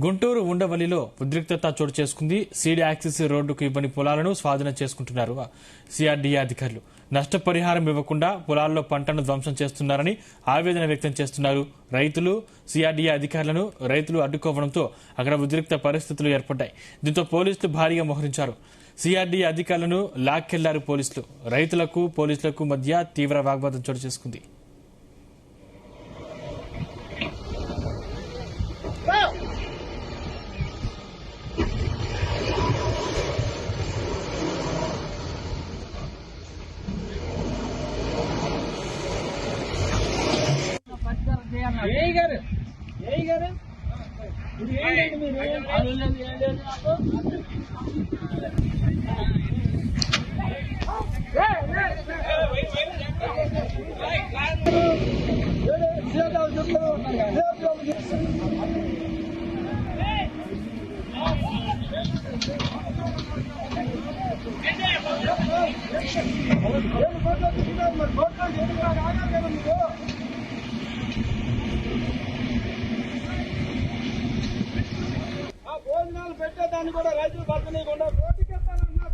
గుంటూరు ఉండవల్లిలో ఉద్రిక్తత చోటు చేసుకుంది. సీడ్ యాక్సిస్ రోడ్డుకు ఇవ్వని పొలాలను స్వాధీనం చేసుకుంటున్నారు సిఆర్డీఏ అధికారులు. నష్టపరిహారం ఇవ్వకుండా పొలాల్లో పంటను ధ్వంసం చేస్తున్నారని ఆవేదన వ్యక్తం చేస్తున్నారు రైతులు. సిఆర్డీఏ అధికారులను రైతులు అడ్డుకోవడంతో అక్కడ ఉద్రిక్త పరిస్థితులు ఏర్పడ్డాయి. దీంతో పోలీసులు భారీగా మోహరించారు. సిఆర్డీఏ అధికారులను లాక్కెళ్లారు పోలీసులు. రైతులకు పోలీసులకు మధ్య తీవ్ర వాగ్వాదం చోటు చేసుకుంది. భోజనాలు పెట్టేదాన్ని కూడా రైతులు పడుతున్నాయి. రోడ్డుకి ఎత్తానన్నా